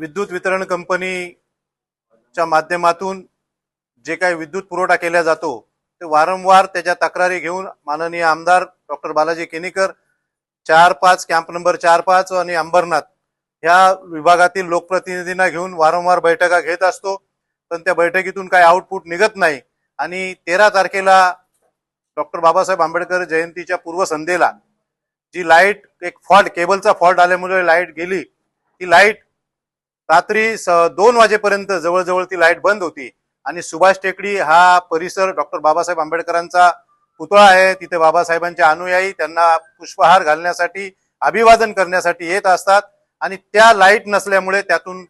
विद्युत वितरण कंपनीच्या माध्यमातून जे काही विद्युत पुरवठा केला जातो ते वारंवार त्याच्या तक्रारी घेऊन माननीय आमदार डॉक्टर बालाजी केनीकर 4-5 कॅम्प नंबर 4-5 आणि अंबरनाथ ह्या विभागातील लोकप्रतिनिधींना घेऊन वारंवार बैठका घेत असतो, पण त्या बैठकीतून काही आउटपुट निघत नाही। आणि 13 तारखेला डॉक्टर बाबासाहेब आंबेडकर जयंतीच्या पूर्वसंध्येला जी लाईट एक फॉल्ट केबलचा फॉल्ट आल्यामुळे लाईट गेली, ती लाईट रात्री 2 वाजेपर्यंत जवळजवळ ती लाईट बंद होती। आणि सुभाष टेकडी हा परिसर डॉक्टर बाबासाहेब आंबेडकरांचा पुतळा आहे, तिथे बाबासाहेबांचे अनुयायी त्यांना पुष्पहार घालण्यासाठी अभिवादन करण्यासाठी येत असतात। आणि त्या लाईट नसल्यामुळे त्यातून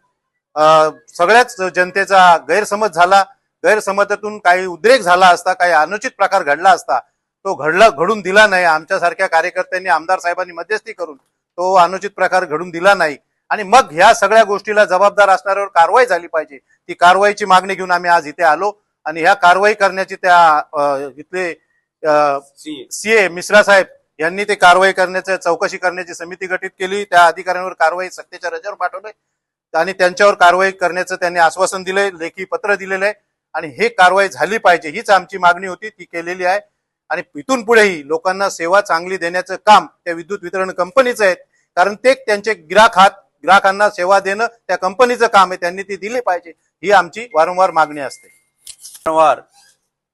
सगळ्याच जनतेचा गैरसमज झाला। गैरसमजातून काही उद्रेक झाला असता, काही अनुचित प्रकार घडला असता, तो घडून दिला नाही। आमच्यासारख्या कार्यकर्त्यांनी आमदार साहेबांनी मध्यस्थी करून तो अनुचित प्रकार घडून दिला नाही। आणि मग ह्या सगळ्या गोष्टीला जबाबदार असणाऱ्यावर कारवाई झाली पाहिजे, ती कारवाईची मागणी घेऊन आम्ही आज इथे आलो। आणि ह्या कारवाई करण्याची त्या इथले सीए मिश्रा साहेब यांनी ते कारवाई करण्याचं चौकशी करण्याची समिती गठीत केली। त्या अधिकाऱ्यांवर कारवाई सक्तीच्या रजेवर पाठवले आणि त्यांच्यावर कारवाई करण्याचं त्यांनी आश्वासन दिले, लेखी पत्र दिलेलं आहे। आणि हे कारवाई झाली पाहिजे हीच आमची मागणी होती, ती केलेली आहे। आणि इथून पुढेही लोकांना सेवा चांगली देण्याचं काम त्या विद्युत वितरण कंपनीचं आहे, कारण ते त्यांचे ग्राहकांना सेवा देणं त्या कंपनीचं काम आहे, त्यांनी ती दिली पाहिजे, ही आमची वारंवार मागणी असते। वारंवार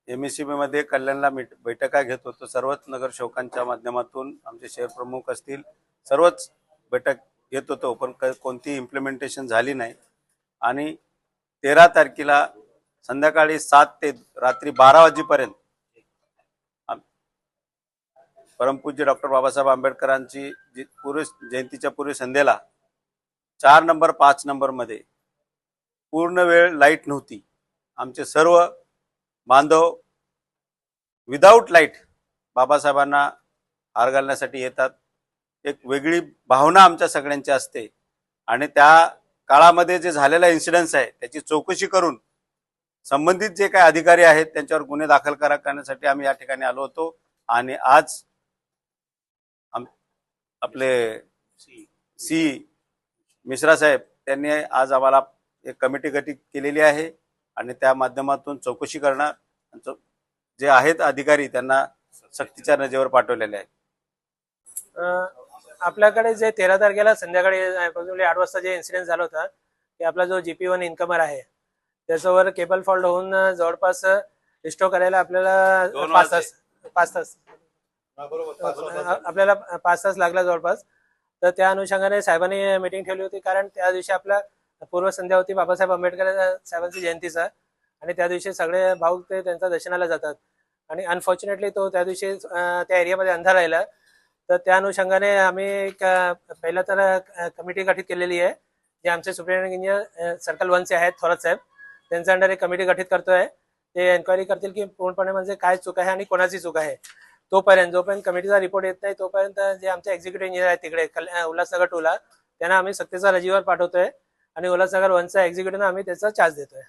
एमएससीबी मध्ये कल्याणला बैठका घेत होतो, सर्वच नगरसेवकांच्या माध्यमातून आमचे शहर प्रमुख असतील सर्वच बैठक घेत होतो, पण कोणती इम्प्लिमेंटेशन झाली नाही। आणि 13 तारखेला संध्याकाळी 7 ते रात्री 12 वाजेपर्यंत परमपूज्य डॉक्टर बाबासाहेब आंबेडकरांची जयंतीच्या पूर्व संध्येला 4 नंबर 5 नंबर मध्ये पूर्ण वेळ लाईट नव्हती। आमचे सर्व बांधव विदाऊट लाईट बाबासाहेबांना हार घालण्यासाठी येतात। एक वेगळी भावना आमच्या सगळ्यांची असते। आणि त्या काळामध्ये जे झालेला इन्सिडेंट्स आहे त्याची चौकशी करून संबंधित जे काही अधिकारी आहेत त्यांच्यावर गुन्हे दाखल करण्यासाठी आम्ही या ठिकाणी आलो होतो। आणि आज आपले मिश्रा साहेब त्यांनी आज आम्हाला एक कमिटी गठीत केलेली आहे आणि त्या माध्यमातून चौकशी करणार, जे आहेत अधिकारी त्यांना सक्तीच्या रजेवर पाठवलेले आहे। आपल्याकडे जे 13 तारखेला संध्याकाळी 8 वाजता जे इन्सिडेंट झाला होता ते आपला जो GP1 इन्कमर आहे त्याच्यावर केबल फॉल्ट होऊन जवळपास रिस्टोर करायला आपल्याला 5 तास आपल्याला 5 तास लागला जवळपास। तर त्या अनुषंगाने साहेबांनी मीटिंग ठेवली होती, कारण त्या दिवशी आपला पूर्वसंध्या होती बाबासाहेब आंबेडकर साहेबांची जयंतीचा, आणि त्या दिवशी सगळे भाविक ते त्यांच्या दर्शनाला जातात। आणि अनफॉर्च्युनेटली तो त्या दिवशी त्या एरियामध्ये अंधार राहिला। तर त्या अनुषंगाने आम्ही पहिला तर कमिटी गठीत केलेली आहे, जे आमचे सुप्रिटेंडिंग इंजिनियर सर्कल 1 चे आहेत थोरात साहेब, त्यांच्या अंडर एक कमिटी गठीत करतोय। ते एन्क्वायरी करतील की पूर्णपणे म्हणजे काय चूक आहे आणि कोणाची चूक आहे। जोपर्यंत कमिटीचा रिपोर्ट येत नाही तोपर्यंत जे आमचे एक्झिक्युटिव्ह इंजिनियर आहेत तिकडे उल्हासनगर 2 ला त्यांना आम्ही सक्तीच्या रजेवर पाठवतोय आणि उल्हासनगर 1 चा एक्झिक्युटिव्हना आम्ही त्याचा चार्ज देतोय।